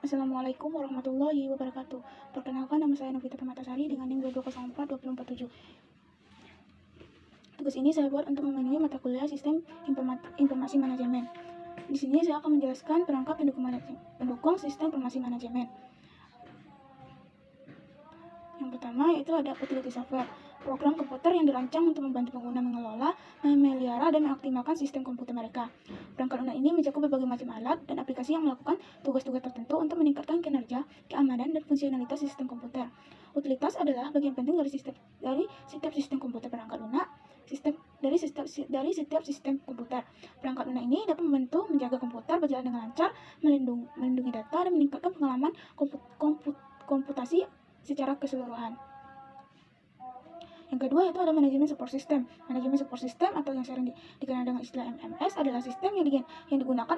Assalamualaikum warahmatullahi wabarakatuh. Perkenalkan, nama saya Novita Permatasari dengan NIM 2204247. Tugas ini saya buat untuk memenuhi mata kuliah Sistem Informasi Manajemen. Di sini saya akan menjelaskan perangkat pendukung Sistem Informasi Manajemen. Yang pertama yaitu ada utility software, program komputer yang dirancang untuk membantu pengguna mengelola, memelihara, dan mengoptimalkan sistem komputer mereka. Perangkat lunak ini mencakup berbagai macam alat dan aplikasi yang melakukan tugas-tugas tertentu untuk meningkatkan kinerja, keamanan, dan fungsionalitas sistem komputer. Utilitas adalah bagian penting dari setiap sistem komputer perangkat lunak. Dari setiap sistem komputer, perangkat lunak ini dapat membantu menjaga komputer berjalan dengan lancar, melindungi data, dan meningkatkan pengalaman komputasi secara keseluruhan. Yang kedua itu ada manajemen support system. Manajemen support system atau yang sering dikenal dengan istilah MMS adalah sistem yang digunakan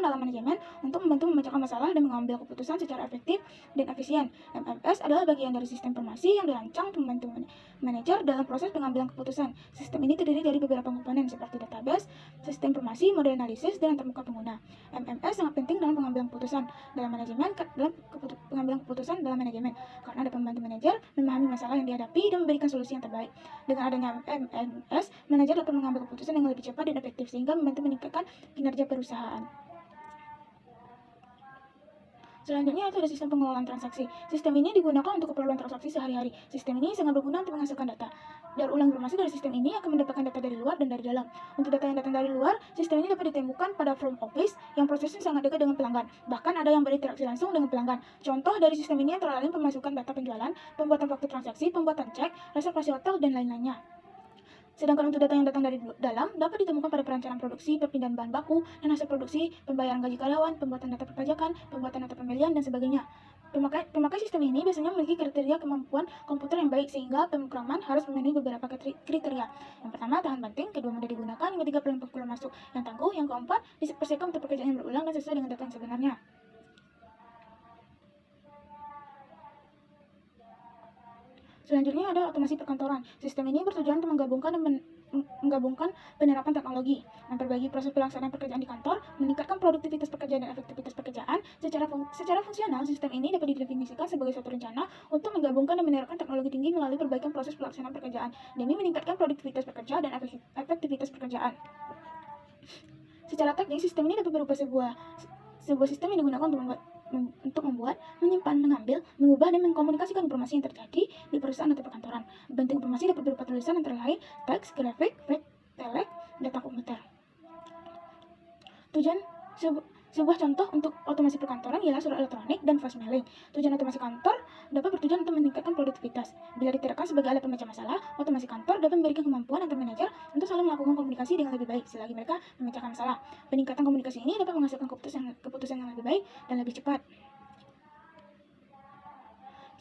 dalam manajemen untuk membantu memecahkan masalah dan mengambil keputusan secara efektif dan efisien. MMS adalah bagian dari sistem informasi yang dirancang untuk membantu manajer dalam proses pengambilan keputusan. Sistem ini terdiri dari beberapa komponen seperti database, sistem informasi, model analisis, dan antarmuka pengguna. MMS sangat penting dalam pengambilan keputusan dalam manajemen karena dapat membantu manajer memahami masalah yang dihadapi dan memberikan solusi yang terbaik. Dengan adanya MMS, manajer dapat mengambil keputusan yang lebih cepat dan efektif sehingga membantu meningkatkan kinerja perusahaan. Selanjutnya itu ada sistem pengelolaan transaksi. Sistem ini digunakan untuk keperluan transaksi sehari-hari. Sistem ini sangat berguna untuk menghasilkan data. Daur ulang informasi dari sistem ini akan mendapatkan data dari luar dan dari dalam. Untuk data yang datang dari luar, sistem ini dapat ditemukan pada front office yang prosesnya sangat dekat dengan pelanggan. Bahkan ada yang berinteraksi langsung dengan pelanggan. Contoh dari sistem ini antara lain pemasukan data penjualan, pembuatan faktur transaksi, pembuatan cek, reservasi hotel, dan lain-lainnya. Sedangkan untuk data yang datang dari dalam dapat ditemukan pada perencanaan produksi, perpindahan bahan baku, dan hasil produksi, pembayaran gaji karyawan, pembuatan data perpajakan, pembuatan data pembelian, dan sebagainya. Pemakai sistem ini biasanya memiliki kriteria kemampuan komputer yang baik sehingga pemrograman harus memenuhi beberapa kriteria. Yang pertama, tahan banting, kedua, mudah digunakan, yang ketiga, peluang keluar masuk yang tangguh, yang keempat, dipersiapkan untuk pekerjaan yang berulang dan sesuai dengan data yang sebenarnya. Selanjutnya ada otomasi perkantoran. Sistem ini bertujuan untuk menggabungkan penerapan teknologi, memperbaiki proses pelaksanaan pekerjaan di kantor, meningkatkan produktivitas pekerjaan dan efektivitas pekerjaan. Secara fungsional, sistem ini dapat didefinisikan sebagai suatu rencana untuk menggabungkan dan menerapkan teknologi tinggi melalui perbaikan proses pelaksanaan pekerjaan demi meningkatkan produktivitas pekerja dan efektivitas pekerjaan. Secara teknis, sistem ini dapat berupa sebuah sistem yang digunakan untuk membuat, menyimpan, mengambil, mengubah, dan mengkomunikasikan informasi yang terjadi di perusahaan atau perkantoran. Bentuk informasi dapat berupa tulisan antara lain teks, grafik, telek, data komputer. Sebuah contoh untuk otomasi perkantoran ialah surat elektronik dan flash mailing. Tujuan otomasi kantor dapat bertujuan untuk meningkatkan produktivitas. Bila diterapkan sebagai alat pemecah masalah, otomasi kantor dapat memberikan kemampuan antar manajer untuk saling melakukan komunikasi dengan lebih baik selagi mereka memecahkan masalah. Peningkatan komunikasi ini dapat menghasilkan keputusan yang lebih baik dan lebih cepat.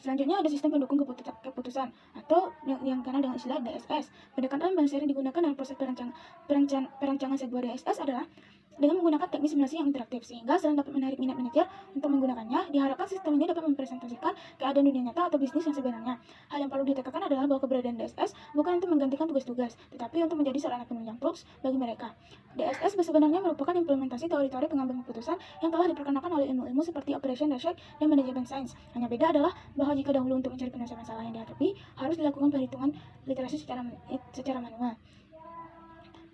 Selanjutnya ada sistem pendukung keputusan atau yang dikenal dengan istilah DSS. Pendekatan bahasa yang digunakan dalam proses perancangan sebuah DSS adalah dengan menggunakan teknik simulasi yang interaktif, sehingga selain dapat menarik minat manajer untuk menggunakannya, diharapkan sistem ini dapat mempresentasikan keadaan dunia nyata atau bisnis yang sebenarnya. Hal yang perlu ditekankan adalah bahwa keberadaan DSS bukan untuk menggantikan tugas-tugas, tetapi untuk menjadi sarana penunjang tools bagi mereka. DSS sebenarnya merupakan implementasi teori-teori pengambilan keputusan yang telah diperkenalkan oleh ilmu-ilmu seperti Operation Research dan Management Science. Hanya beda adalah bahwa jika dahulu untuk mencari penyelesaian masalah yang dihadapi, harus dilakukan perhitungan literasi secara manual.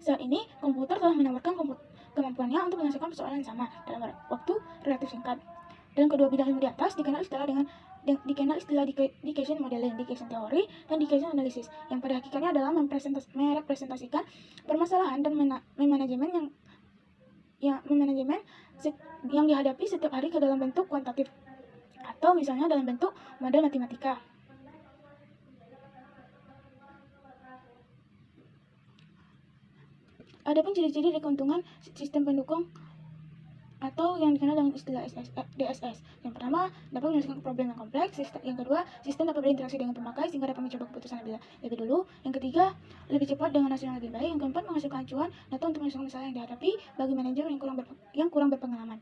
Saat ini, komputer telah menawarkan kemampuannya untuk menyelesaikan persoalan yang sama dalam waktu relatif singkat. Dalam kedua bidang ilmu di atas dikenal istilah Dictation Modeling, Dictation Theory, dan Dictation Analysis, yang pada hakikatnya adalah merepresentasikan permasalahan dan manajemen yang dihadapi setiap hari ke dalam bentuk kuantitatif atau misalnya dalam bentuk model matematika. Adapun ciri-ciri dari keuntungan sistem pendukung atau yang dikenal dengan istilah DSS. Yang pertama, dapat menyelesaikan problem yang kompleks. Yang kedua, sistem dapat berinteraksi dengan pemakai sehingga dapat mencoba keputusan lebih dulu. Yang ketiga, lebih cepat dengan hasil yang lebih baik. Yang keempat, menghasilkan acuan data untuk menyelesaikan masalah yang dihadapi bagi manajer yang kurang berpengalaman.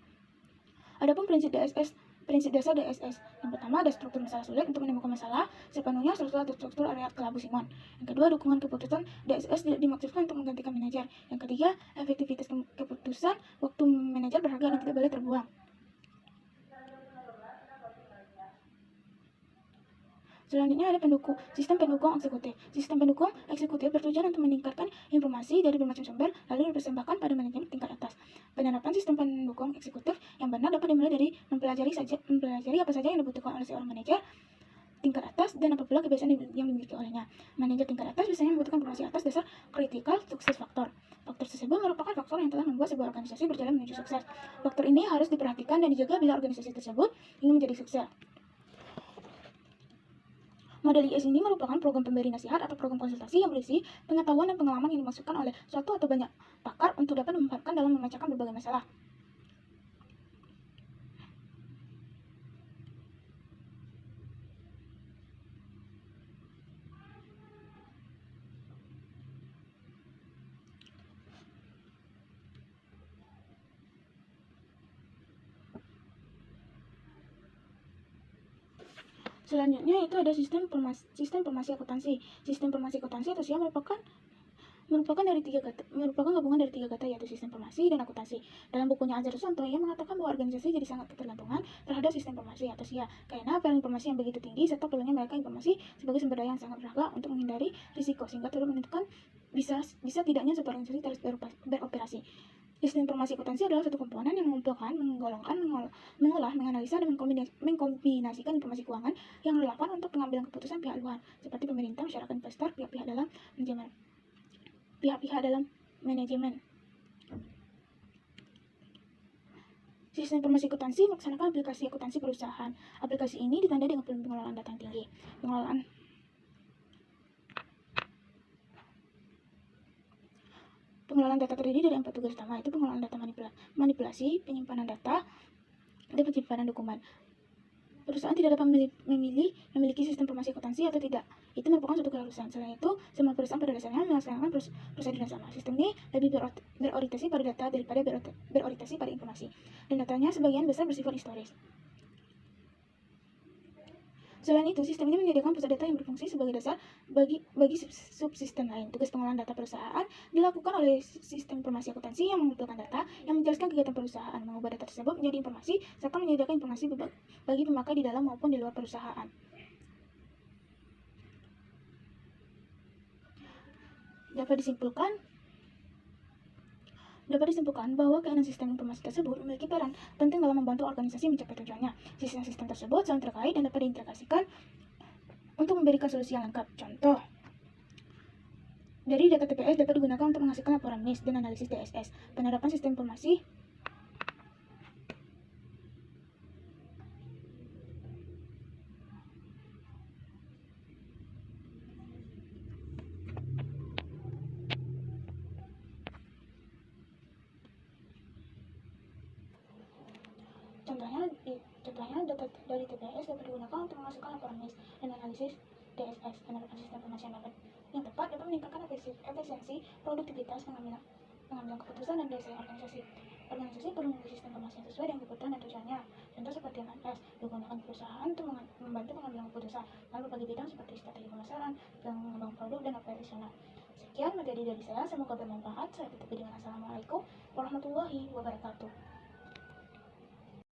Adapun prinsip dasar DSS. Yang pertama, ada struktur masalah sulit untuk menemukan masalah sepenuhnya struktur area kelabu Simon. Yang kedua, dukungan keputusan DSS tidak dimaksudkan untuk menggantikan manajer. Yang ketiga, efektivitas keputusan waktu manajer berharga dan tidak boleh terbuang. Selanjutnya ada sistem pendukung eksekutif. Sistem pendukung eksekutif bertujuan untuk meningkatkan informasi dari bermacam sumber lalu dipersembahkan pada manajemen tingkat atas. Penerapan sistem pendukung eksekutif yang benar dapat dimulai dari mempelajari apa saja yang dibutuhkan oleh seorang manajer tingkat atas dan apabila kebiasaan yang dimiliki olehnya. Manajer tingkat atas biasanya membutuhkan informasi atas dasar critical success factor. Faktor tersebut merupakan faktor yang telah membuat sebuah organisasi berjalan menuju sukses. Faktor ini harus diperhatikan dan dijaga bila organisasi tersebut ingin menjadi sukses. Model IS ini merupakan program pemberi nasihat atau program konsultasi yang berisi pengetahuan dan pengalaman yang dimasukkan oleh suatu atau banyak pakar untuk dapat memanfaatkan dalam memecahkan berbagai masalah. Selanjutnya itu ada sistem informasi akuntansi. Sistem informasi akuntansi atau SIA merupakan gabungan dari tiga kata, yaitu sistem informasi dan akuntansi. Dalam bukunya Azhar Susanto, ia mengatakan bahwa organisasi jadi sangat ketergantungan terhadap sistem informasi atau SIA karena peran informasi yang begitu tinggi serta perlunya mereka informasi sebagai sumber daya yang sangat berharga untuk menghindari risiko sehingga turut menentukan bisa tidaknya suatu organisasi terus beroperasi. Sistem informasi akuntansi adalah satu komponen yang mengumpulkan, menggolongkan, mengolah, menganalisa, dan mengkombinasikan informasi keuangan yang relevan untuk pengambilan keputusan pihak luar, seperti pemerintah, masyarakat, investor, pihak-pihak dalam manajemen. Sistem informasi akuntansi melaksanakan aplikasi akuntansi perusahaan. Aplikasi ini ditandai dengan pengelolaan data yang tinggi. Pengelolaan data terdiri dari 4 tugas utama, yaitu pengelolaan data manipulasi, penyimpanan data, dan penyimpanan dokumen. Perusahaan tidak dapat memiliki sistem informasi akuntansi atau tidak. Itu merupakan suatu keharusan. Selain itu, semua perusahaan pada dasarnya melaksanakan prosedur yang sama. Sistem ini lebih berorientasi pada data daripada berorientasi pada informasi. Dan datanya sebagian besar bersifat historis. Selain itu, sistem ini menyediakan pusat data yang berfungsi sebagai dasar bagi subsistem lain. Tugas pengolahan data perusahaan dilakukan oleh sistem informasi akuntansi yang mengumpulkan data, yang menjelaskan kegiatan perusahaan, mengubah data tersebut menjadi informasi, serta menyediakan informasi bagi pemakai di dalam maupun di luar perusahaan. Dapat disimpulkan bahwa keenam sistem informasi tersebut memiliki peran penting dalam membantu organisasi mencapai tujuannya. Sistem tersebut saling terkait dan dapat diintegrasikan untuk memberikan solusi yang lengkap. Contoh, dari data TPS dapat digunakan untuk menghasilkan laporan NIS dan analisis DSS. Penerapan sistem informasi Contohnya, data dari TPS dapat digunakan untuk menghasilkan laporan NIS dan analisis DSS. Penerapan sistem informasi yang tepat dapat meningkatkan efisiensi, produktivitas, pengambilan keputusan, dan daya saing organisasi. Organisasi perlu memiliki sistem informasi yang sesuai dengan kebutuhan dan tujuannya. Contoh seperti MMS digunakan di perusahaan untuk membantu pengambilan keputusan, lalu bagi bidang seperti strategi pemasaran, pengembangan produk, dan operasional. Sekian materi dari saya, semoga bermanfaat. Saya tutup dengan assalamualaikum warahmatullahi wabarakatuh.